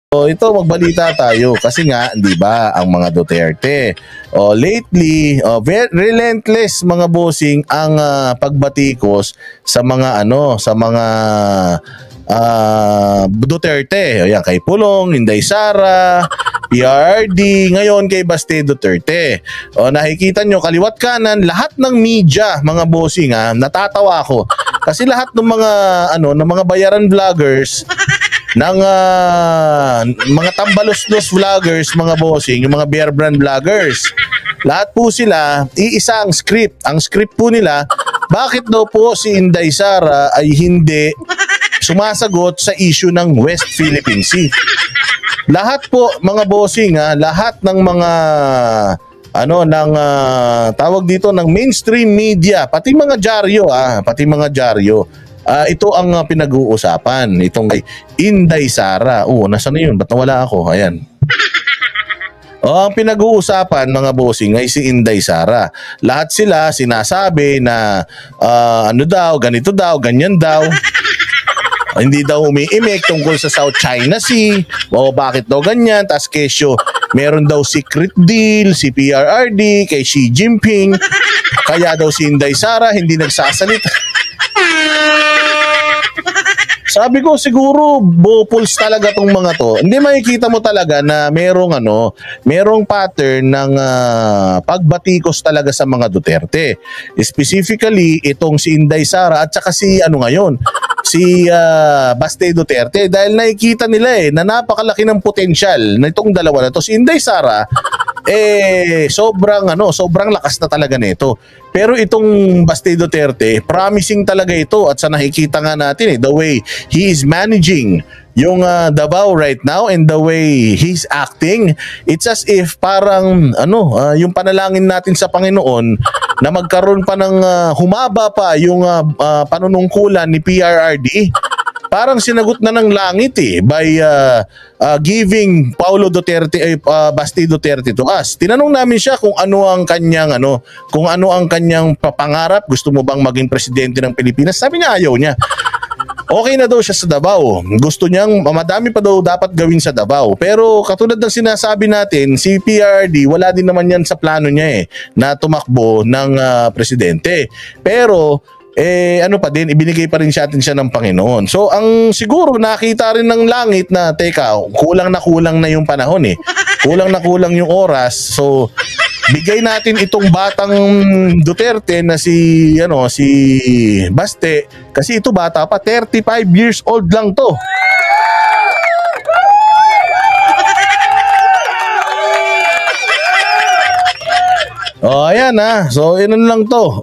So ito magbalita tayo kasi nga 'di ba ang mga Duterte lately relentless mga bossing ang pagbatikos sa mga Duterte. Ayan, kay Pulong, Inday Sara, PRRD, ngayon kay Baste Duterte. Nakikita nyo kaliwat kanan lahat ng media mga bossing natatawa ako kasi lahat ng mga bayaran vloggers ng mga tambalos-los vloggers mga bossing, yung mga bear brand vloggers. Lahat po sila iisa ang script. Ang script po nila, bakit daw po si Inday Sara ay hindi sumasagot sa issue ng West Philippine Sea. Lahat po mga bossing lahat ng mga tawag dito ng mainstream media, pati mga dyaryo, ito ang pinag-uusapan itong Inday Sara. Nasaan na yun? Ba't nawala ako? Ayan. Ang pinag-uusapan mga bossing ay si Inday Sara. Lahat sila sinasabi na ganito daw, ganyan daw. Hindi daw umiimik tungkol sa South China Sea. Bakit daw ganyan? Tas kesyo, meron daw secret deal si PRRD kay Xi Jinping. Kaya daw si Inday Sara hindi nagsasalita. Sabi ko siguro bopuls talaga tong mga to. Hindi makikita mo talaga na merong pattern ng pagbatikos talaga sa mga Duterte. Specifically itong si Inday Sara at saka si Baste Duterte, dahil nakikita nila na napakalaki ng potensyal na itong dalawa na to. Si Inday Sara sobrang lakas na talaga nito. Pero itong Baste Duterte, promising talaga ito, at sa nakikita nga natin the way he is managing yung Davao right now and the way he's acting, it's as if parang yung panalangin natin sa Panginoon na magkaroon pa ng humaba pa yung panunungkulan ni PRRD. Parang sinagot na ng langit by giving Paulo Duterte Baste Duterte to us. Tinanong namin siya kung ano ang kanyang pangarap. Gusto mo bang maging presidente ng Pilipinas? Sabi niya ayaw niya. Okay na daw siya sa Davao. Gusto niyang madami pa daw dapat gawin sa Davao. Pero katulad ng sinasabi natin, si PRD wala din naman yan sa plano niya na tumakbo ng presidente. Pero ibinigay pa rin siya ng Panginoon. So ang siguro nakita rin ng langit na kulang na yung panahon kulang na yung oras. So bigay natin itong batang Duterte na si Baste, kasi ito bata pa, 35 years old lang to. Ayan so inon lang to.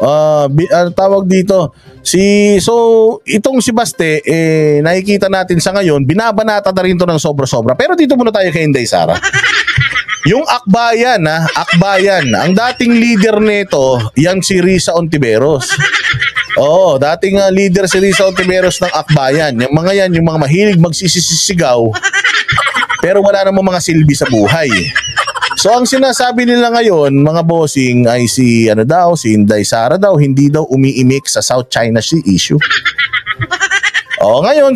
Tawag dito itong si Baste nakikita natin sa ngayon, binabanata na rin to ng sobra-sobra. Pero dito muna tayo kay Inday Sara. Yung Akbayan, ang dating leader nito, yan si Risa Ontiveros. Dating leader si Risa Ontiveros ng Akbayan. Yung mga mahilig magsisisigaw pero wala namang mga silbi sa buhay. So ang sinasabi nila ngayon mga bossing ay si Inday Sara daw hindi daw umiimik sa South China Sea issue. Ngayon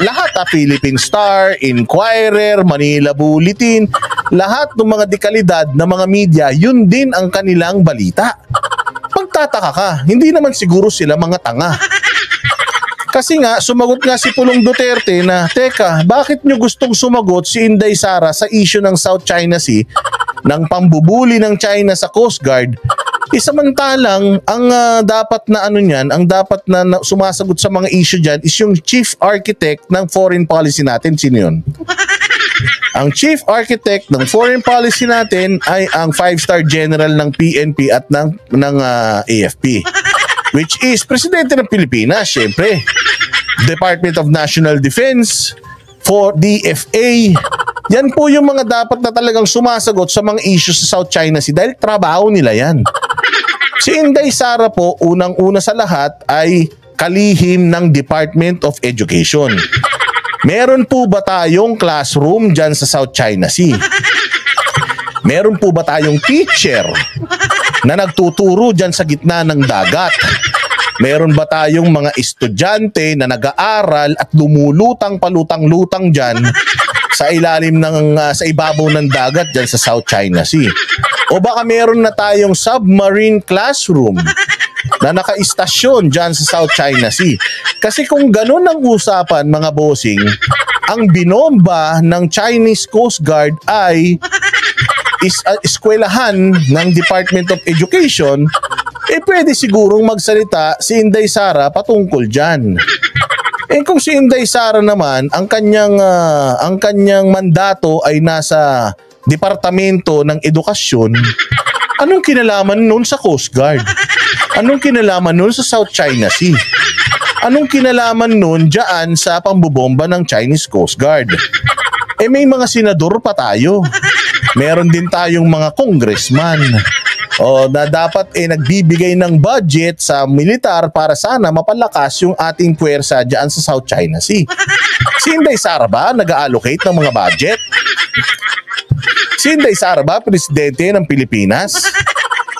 lahat Philippine Star, Inquirer, Manila Bulletin, lahat ng mga dekalidad na mga media, yun din ang kanilang balita. Pagtataka ka, hindi naman siguro sila mga tanga. Kasi nga, sumagot nga si Pulong Duterte na, teka, bakit nyo gustong sumagot si Inday Sara sa issue ng South China Sea, ng pambubuli ng China sa Coast Guard? Samantalang, ang dapat na sumasagot sa mga issue dyan is yung chief architect ng foreign policy natin. Sino yun? Ang chief architect ng foreign policy natin ay ang 5-star general ng PNP at ng AFP. Which is Presidente ng Pilipinas, syempre. Department of National Defense, DFA. Yan po yung mga dapat na talagang sumasagot sa mga issues sa South China Sea dahil trabaho nila yan. Si Inday Sara po, unang-una sa lahat ay kalihim ng Department of Education. Meron po ba tayong classroom dyan sa South China Sea? Meron po ba tayong teacher na nagtuturo dyan sa gitna ng dagat? Meron ba tayong mga estudyante na nag-aaral at lumulutang palutang-lutang dyan sa ilalim ng sa ibabaw ng dagat dyan sa South China Sea? O baka meron na tayong submarine classroom na nakaistasyon dyan sa South China Sea? Kasi kung ganun ang usapan, mga bossing, ang binomba ng Chinese Coast Guard ay eskwelahan ng Department of Education, pwede sigurong magsalita si Inday Sara patungkol dyan. Kung si Inday Sara naman, ang kanyang mandato ay nasa Departamento ng Edukasyon, anong kinalaman nun sa Coast Guard? Anong kinalaman nun sa South China Sea? Anong kinalaman nun dyan sa pambubomba ng Chinese Coast Guard? May mga senador pa tayo. Meron din tayong mga congressman na dapat nagbibigay ng budget sa militar para sana mapalakas yung ating puwersa dyan sa South China Sea. Si Inday Sara ba nag-allocate ng mga budget? Si Inday Sara ba presidente ng Pilipinas?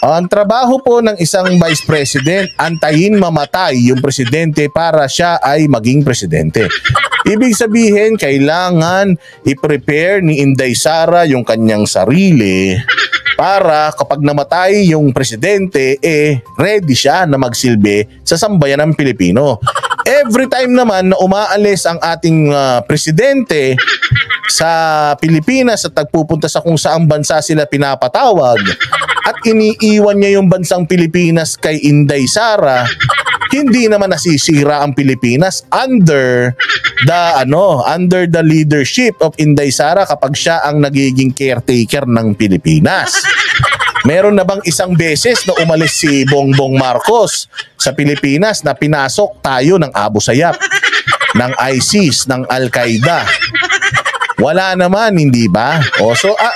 Ang trabaho po ng isang vice president, antayin mamatay yung presidente para siya ay maging presidente. Ibig sabihin, kailangan i-prepare ni Inday Sara yung kanyang sarili para kapag namatay yung presidente, ready siya na magsilbi sa sambayan ng Pilipino. Every time naman na umaalis ang ating presidente sa Pilipinas at nagpupunta sa kung saang bansa sila pinapatawag at iniiwan niya yung bansang Pilipinas kay Inday Sara, hindi naman nasisira ang Pilipinas under the leadership of Inday Sara kapag siya ang nagiging caretaker ng Pilipinas. Meron na bang isang beses na umalis si Bongbong Marcos sa Pilipinas na pinasok tayo ng Abu Sayyaf, ng ISIS, ng Al-Qaeda? Wala naman, hindi ba?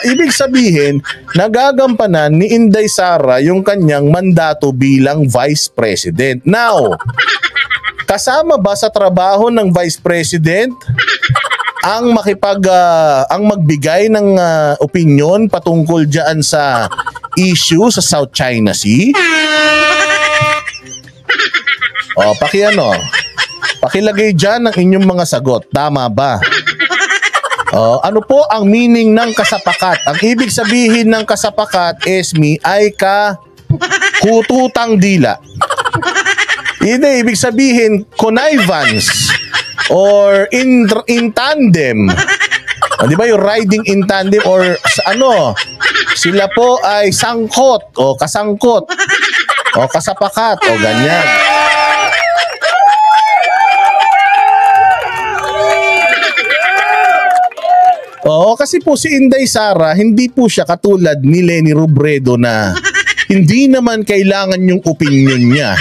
Ibig sabihin, nagagampanan ni Inday Sara yung kanyang mandato bilang Vice President. Now, kasama ba sa trabaho ng Vice President ang magbigay ng opinion patungkol diyan sa issue sa South China Sea? Pakilagay diyan ang inyong mga sagot. Tama ba? Ano po ang meaning ng kasapakat? Ang ibig sabihin ng kasapakat, Esme, ay kahututang dila. Hindi, ibig sabihin connivance or in tandem. Di ba yung riding in tandem or sila po ay sangkot o kasangkot o kasapakat o ganyan. Kasi po si Inday Sara, hindi po siya katulad ni Leni Robredo na hindi naman kailangan yung opinion niya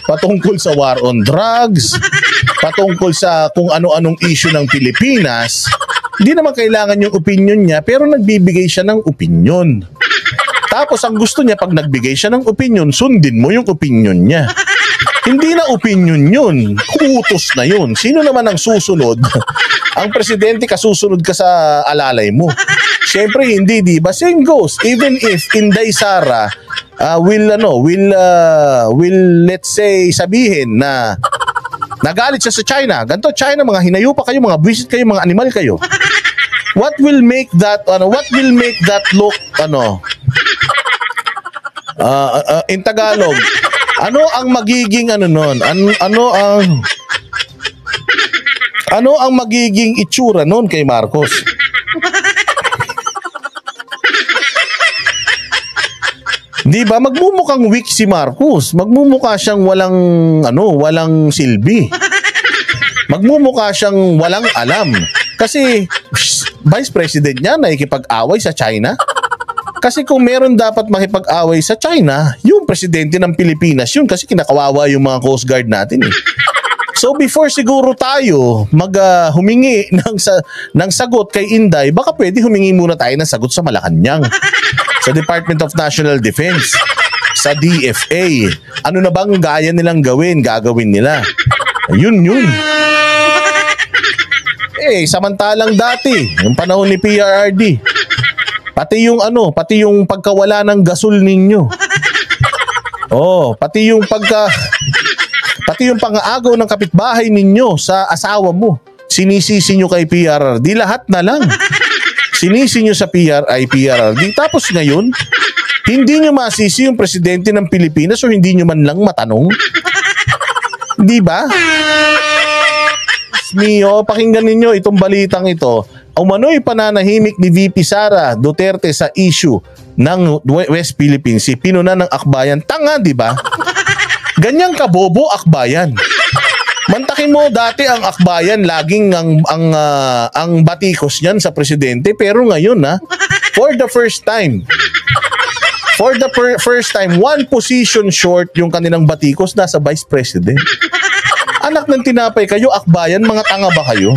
patungkol sa war on drugs, patungkol sa kung ano-anong issue ng Pilipinas. Hindi naman kailangan yung opinion niya, pero nagbibigay siya ng opinion. Tapos ang gusto niya, pag nagbigay siya ng opinion, sundin mo yung opinion niya. Hindi na opinion yun, utos na yun. Sino naman ang susunod? Ang presidente, kasusunod ka sa alalay mo. Siyempre hindi, di ba? Same goes. Even if Inday Sara will let's say sabihin na nagalit siya sa China. Ganto, China, mga hinayupa kayo, mga buwisit kayo, mga animal kayo. What will make that look in Tagalog? Ano ang magiging ano ang magiging itsura noon kay Marcos? Di ba? Magmumukhang weak si Marcos. Magmumukha siyang walang silbi. Magmumukha siyang walang alam. Kasi Vice President niya nakikipag-away sa China. Kasi kung meron dapat makipag-away sa China, yung presidente ng Pilipinas yun, kasi kinakawawa yung mga Coast Guard natin eh. So before siguro tayo humingi ng sagot kay Inday, baka pwede humingi muna tayo ng sagot sa Malacanang, sa Department of National Defense, sa DFA. Ano na bang gaya nilang gagawin nila? Yun. Samantalang dati, yung panahon ni PRRD, pati yung pagkawala ng gasol ninyo. Pati yung pati yung pang-aagaw ng kapitbahay ninyo sa asawa mo, sinisisi nyo kay PRRD, lahat na lang. Sinisi nyo sa PRRD, tapos ngayon, hindi nyo masisi yung presidente ng Pilipinas o hindi nyo man lang matanong. Di ba? Mio, pakinggan ninyo itong balitang ito. Umano'y pananahimik ni VP Sara Duterte sa issue ng West Philippine Sea. Pinuna ng akbayan. Tanga, di ba? Ganyang kabobo akbayan. Mantakin mo dati ang akbayan laging ang batikos niyan sa presidente, pero ngayon for the first time one position short yung kanilang batikos nasa vice president. Anak ng tinapay kayo, akbayan, mga tanga ba kayo?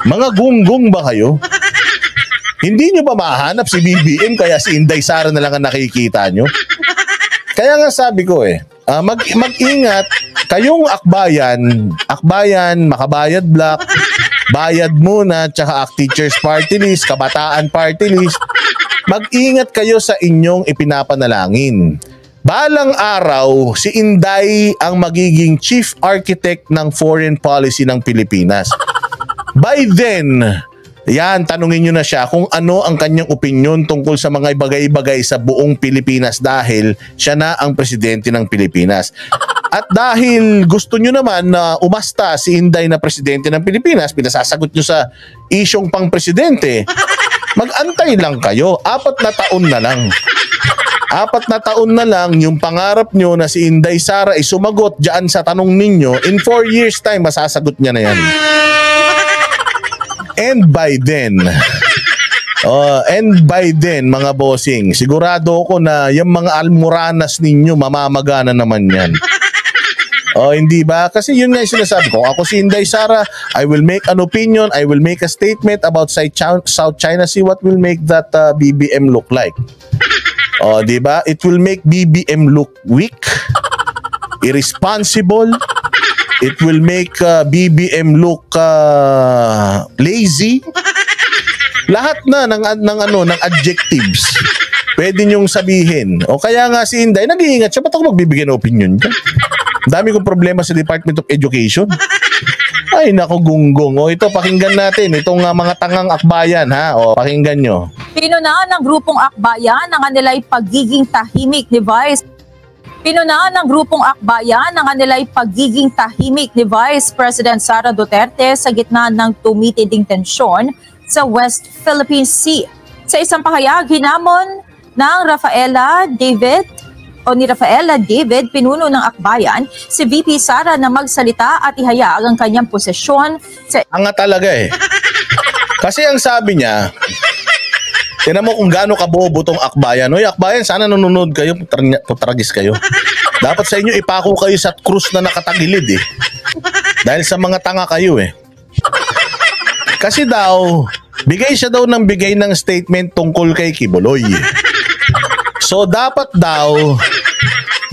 Mga gunggong ba kayo? Hindi nyo ba mahanap si BBM kaya si Inday Sara na lang ang nakikita nyo? Kaya nga sabi ko mag-ingat kayong akbayan, Makabayad Black, Bayad Muna, tsaka Act Teachers Party List, Kabataan Party List. Mag-ingat kayo sa inyong ipinapanalangin. Balang araw, si Inday ang magiging chief architect ng foreign policy ng Pilipinas. By then, yan, tanungin nyo na siya kung ano ang kanyang opinion tungkol sa mga bagay-bagay sa buong Pilipinas dahil siya na ang presidente ng Pilipinas. At dahil gusto nyo naman na umasta si Inday na presidente ng Pilipinas, pinasasagot nyo sa isyong pang presidente, mag-antay lang kayo, 4 na taon na lang. 4 na taon na lang yung pangarap nyo na si Inday Sara ay sumagot dyan sa tanong ninyo, in 4 years time masasagot niya na yan. And by then mga bossing, sigurado ko na yung mga almoranas ninyo mamamagana naman yan. Hindi ba? Kasi yun nga yung sinasabi ko. Ako si Inday Sara, I will make an opinion, I will make a statement about South China Sea. What will make that BBM look like? Di ba? It will make BBM look weak, irresponsible. It will make BBM look lazy. Lahat na ng adjectives pwede niyong sabihin. O kaya nga si Inday, nag-iingat siya. Ba't ako magbibigay ng opinion dyan? Dami kong problema sa Department of Education. Ay, naku, gunggong. Ito, pakinggan natin. Itong mga tangang akbayan, ha? Pakinggan nyo. Pinunaan ng grupong akbayan ang kanila'y pagiging tahimik ni Vice President Sara Duterte sa gitna ng tumitinding tensyon sa West Philippine Sea. Sa isang pahayag, hinamon ng ni Rafaela David, pinuno ng akbayan, si VP Sara na magsalita at ihayag ang kanyang posisyon sa... Anga talaga Kasi ang sabi niya, tinan mo kung gaano kabobo tong akbayan. Akbayan, sana nanonood kayo, putragis kayo. Dapat sa inyo ipako kayo sa krus na nakatagilid Dahil sa mga tanga kayo Kasi daw, bigay siya daw ng statement tungkol kay Kibuloy. So dapat daw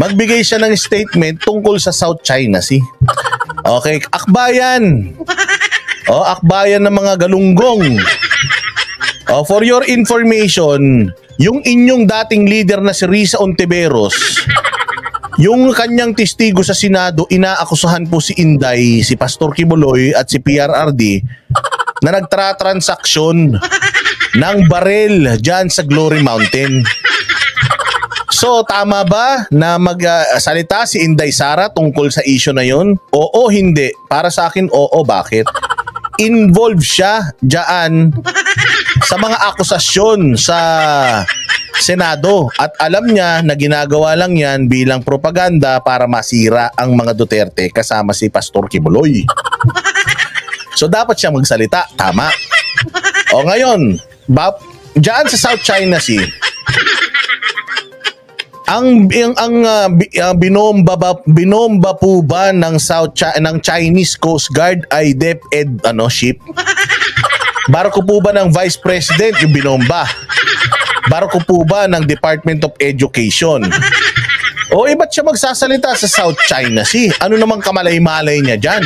magbigay siya ng statement tungkol sa South China Sea. Okay, akbayan. Akbayan ng mga galunggong. For your information, yung inyong dating leader na si Risa Ontiveros, yung kanyang testigo sa Senado, inaakusahan po si Inday, si Pastor Kibuloy at si PRRD na nagtransaksyon ng barel dyan sa Glory Mountain. So, tama ba na magsalita si Inday Sara tungkol sa issue na yun? Oo, hindi. Para sa akin, oo. Bakit? Involved siya dyan sa mga akusasyon sa Senado. At alam niya na ginagawa lang yan bilang propaganda para masira ang mga Duterte kasama si Pastor Kibuloy. So, dapat siya magsalita. Tama. Ngayon, dyan sa South China Sea, ang binomba po ba ng Chinese Coast Guard ay DepEd ship? Barko po ba ng Vice President yung binomba? Barko po ba ng Department of Education? Ba't siya magsasalita sa South China Sea? Ano namang kamalay-malay niya dyan?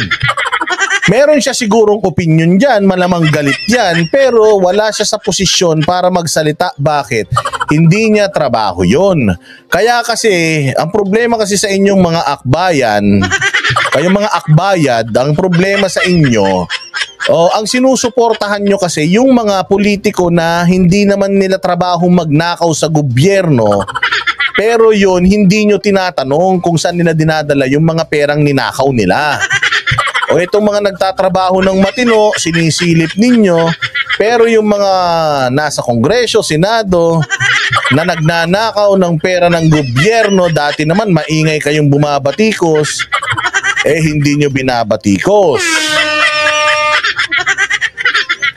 Meron siya sigurong opinion dyan, malamang galit yan, pero wala siya sa posisyon para magsalita. Bakit? Hindi niya trabaho yon. Kaya kasi, ang problema kasi sa inyong mga akbayan, Kayong mga akbayad, ang problema sa inyo, ang sinusuportahan nyo kasi yung mga politiko na hindi naman nila trabaho magnakaw sa gobyerno, pero yun, hindi nyo tinatanong kung saan nila dinadala yung mga perang ninakaw nila. O itong mga nagtatrabaho ng matino, sinisilip ninyo, pero yung mga nasa Kongreso, Senado, na nagnanakaw ng pera ng gobyerno, dati naman maingay kayong bumabatikos, hindi nyo binabatikos.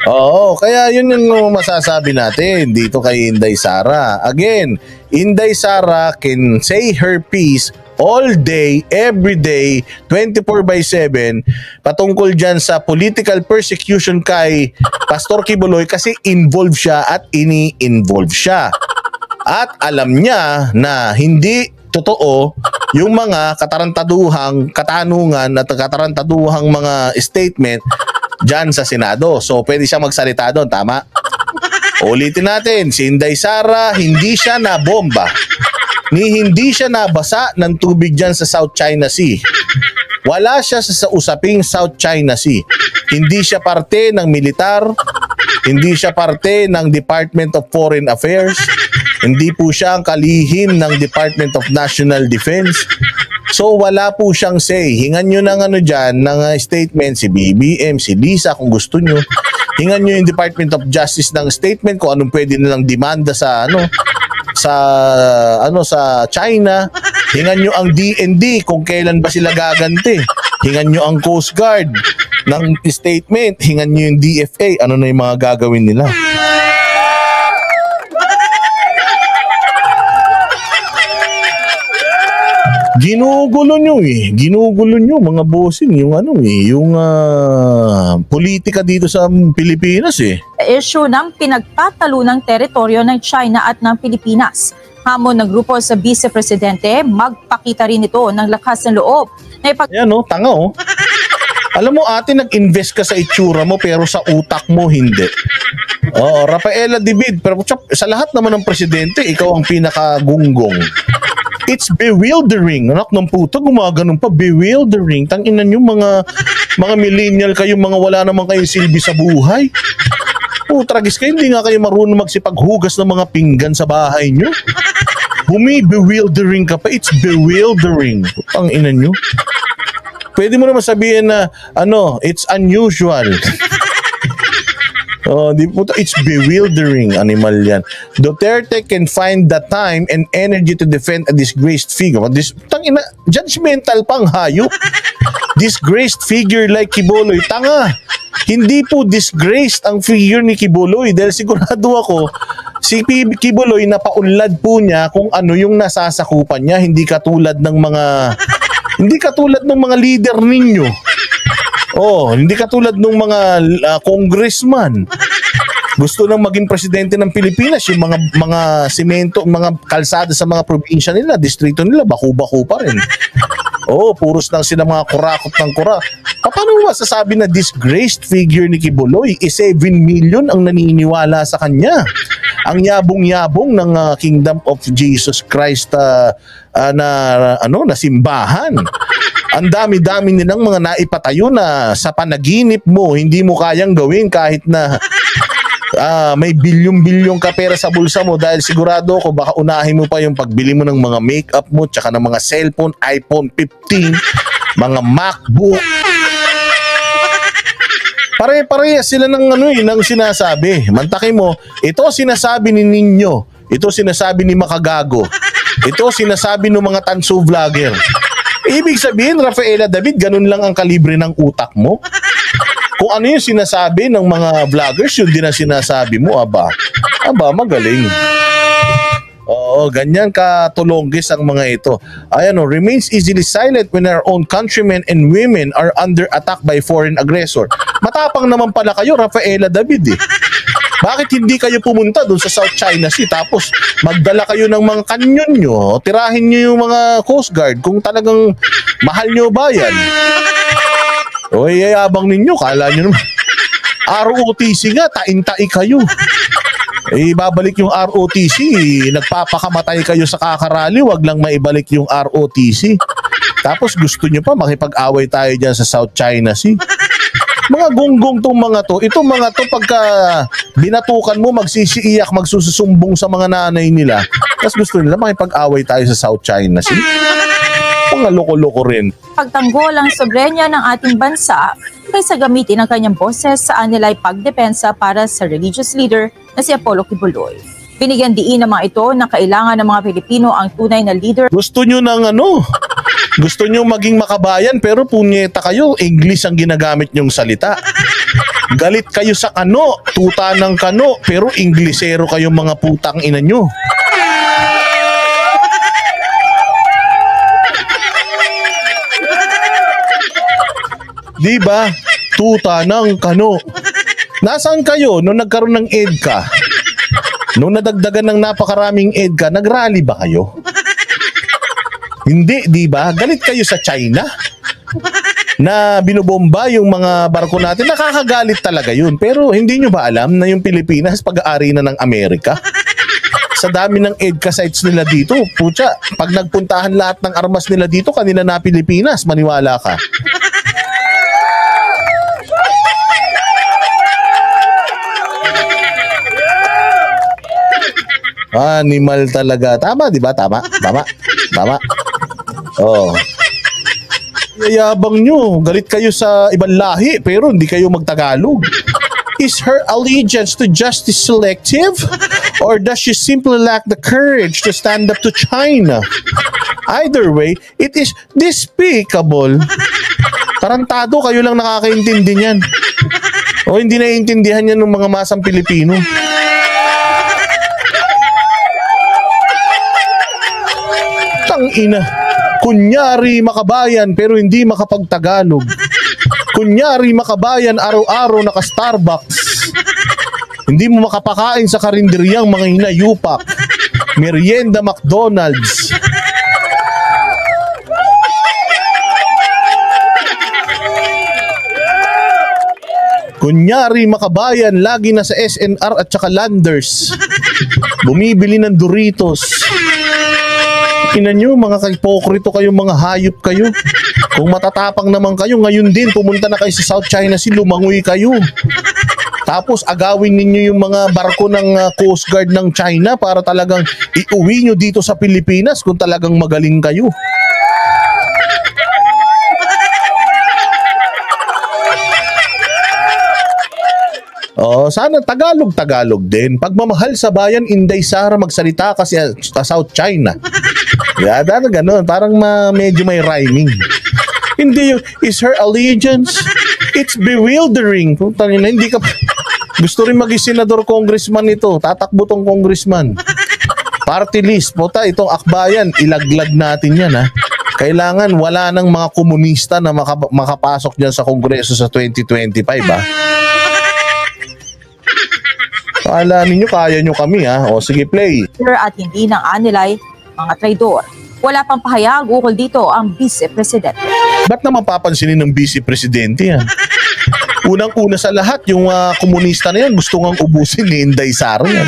Oo, kaya yun yung masasabi natin dito kay Inday Sara. Again, Inday Sara can say her piece all day, every day, 24/7 patungkol dyan sa political persecution kay Pastor Quiboloy kasi involved siya at ini-involve siya. At alam niya na hindi totoo yung mga katarantaduhang katanungan at katarantaduhang mga statement dyan sa Senado. So pwede siya magsalita doon, tama? Ulitin natin, si Inday Sara, hindi siya nabomba. Hindi siya nabasa ng tubig dyan sa South China Sea. Wala siya sa usaping South China Sea. Hindi siya parte ng militar. Hindi siya parte ng Department of Foreign Affairs. Hindi po siya ang kalihim ng Department of National Defense. So wala po siyang say. Hingan nyo ng dyan, ng statement si BBM, si Lisa kung gusto nyo. Hingan nyo yung Department of Justice ng statement kung anong pwede nilang demanda sa sa China. Hingan nyo ang DND kung kailan ba sila gaganti. Hingan nyo ang Coast Guard ng statement. Hingan nyo yung DFA. Ano na yung mga gagawin nila? Ginugulo nyo Ginugulo nyo mga bossing yung politika dito sa Pilipinas Issue ng pinagtatalunang teritoryo ng China at ng Pilipinas. Hamon ng grupo sa Vice Presidente, magpakita rin ito ng lakas ng loob. Yan tanga Alam mo ate, nag-invest ka sa itsura mo pero sa utak mo hindi. Oo, Rafaela David, pero sa lahat naman ng presidente, ikaw ang pinakagunggong. It's bewildering. Anak ng puto, gumaganon pa. Bewildering. Tanginan nyo mga millennial kayo, mga wala naman kayong silbi sa buhay. Tragis kayo, hindi nga kayo marunong magsipaghugas ng mga pinggan sa bahay nyo. Bewildering ka pa. It's bewildering. Tanginan nyo. Pwede mo naman sabihin na, it's unusual. It's bewildering, animal yan. Duterte can find the time and energy to defend a disgraced figure. Judgmental pang hayop. Disgraced figure like Quiboloy. Tanga. Hindi po disgraced ang figure ni Quiboloy dahil sigurado ako si Quiboloy napaunlad po niya kung ano yung nasasakupan niya, hindi katulad ng mga leader ninyo. Hindi katulad ng mga congressman. Gusto nang maging presidente ng Pilipinas, yung mga semento, mga kalsada sa mga probinsya nila, distrito nila, baku-baku pa rin. Puros lang sila mga kurakot ng kurak. Paano mo masasabi na disgraced figure ni Quiboloy? 7 million ang naniniwala sa kanya. Ang yabong-yabong ng Kingdom of Jesus Christ na simbahan. Ang dami-dami nilang mga naipatayo na sa panaginip mo hindi mo kayang gawin kahit na may bilyong-bilyong ka pera sa bulsa mo dahil sigurado ko baka unahin mo pa yung pagbili mo ng mga makeup mo tsaka ng mga cellphone, iPhone 15, mga MacBook. Pare-parehas sila ng ng sinasabi. Mantakin mo, ito sinasabi ni Ninyo, ito sinasabi ni Makagago, ito sinasabi ng mga tanso vlogger. Ibig sabihin, Rafaela David, ganun lang ang kalibre ng utak mo? Kung ano yung sinasabi ng mga vloggers, yun din ang sinasabi mo, aba, magaling. Oo, ganyan katulonggis ang mga ito. Remains easily silent when our own countrymen and women are under attack by foreign aggressor. Matapang naman pala kayo, Rafaela David Bakit hindi kayo pumunta doon sa South China Sea tapos magdala kayo ng mga kanyon nyo, tirahin nyo yung mga Coast Guard kung talagang mahal nyo bayan? Yayabang ninyo, kala nyo naman. ROTC nga, tain-tai kayo. Babalik yung ROTC, nagpapakamatay kayo sa kakarali, wag lang maibalik yung ROTC. Tapos gusto nyo pa makipag-away tayo dyan sa South China Sea. Mga gonggong tong mga to. Itong mga to pagka binatukan mo, magsisiiyak, magsususumbong sa mga nanay nila. Tapos gusto nila makipag-away tayo sa South China Sea. Mga loko-loko rin. Pagtanggol ang soberenya ng ating bansa kaysa gamitin ang kanyang boses sa anilay pagdepensa para sa religious leader na si Apollo Kibuloy. Binigyan diin ng mga ito na kailangan ng mga Pilipino ang tunay na leader. Gusto nyo ng ano? Gusto nyo maging makabayan pero punyeta kayo, English ang ginagamit nyong salita. Galit kayo sa kano, tuta ng kano, pero Inglesero kayong mga putang ina nyo. Diba? Tuta ng kano. Nasaan kayo nung nagkaroon ng EDCA? Nung nadagdagan ng napakaraming EDCA, nagrally ba kayo? Hindi, di ba? Galit kayo sa China na binubomba yung mga barko natin. Nakakagalit talaga yun. Pero hindi nyo ba alam na yung Pilipinas pag-aari na ng Amerika? Sa dami ng EDCA sites nila dito, pucha, pag nagpuntahan lahat ng armas nila dito, kanila na Pilipinas, maniwala ka. Animal talaga. Tama, di ba? Tama. Oh. Yayabang nyo. Galit kayo sa ibang lahi pero hindi kayo magtagalog. Is her allegiance to justice selective? Or does she simply lack the courage to stand up to China? Either way, it is despicable. Tarantado, kayo lang nakakaintindi niyan. O hindi naiintindihan yan ng mga masang Pilipino. Ina, kunyari makabayan pero hindi makapagtagalog. Kunyari makabayan araw-araw naka-Starbucks. Hindi mo makapakain sa karinderyang mga hinayupak. Merienda McDonald's. Kunyari makabayan lagi na sa SNR at saka Landers. Bumibili ng Doritos. Ina nyo, mga hipokrito kayo, mga hayop kayo. Kung matatapang naman kayo, ngayon din, pumunta na kayo sa South China Sea, lumangoy kayo. Tapos agawin ninyo yung mga barko ng Coast Guard ng China para talagang iuwi nyo dito sa Pilipinas kung talagang magaling kayo. Oh, sana Tagalog din. Pagmamahal sa bayan, Inday Sara magsalita kasi sa South China. Yada na ganun, parang medyo may rhyming. Hindi yung, is her allegiance? It's bewildering. Hindi ka gusto rin maging senador, congressman ito. Tatakbo tong congressman. Party list. Puta, itong akbayan, ilaglag natin yan ha. Kailangan wala ng mga komunista na makapasok dyan sa kongreso sa 2025 ha. Kala ninyo, kaya nyo kami ha. O sige, play. At hindi ng anilay mga traidor. Wala pang pahayag ukol dito ang Vice Presidente. Ba't naman papansinin ng Vice Presidente yan? Unang-una sa lahat, yung komunista na yan, gusto ngang ubusin ni Inday Sara yan.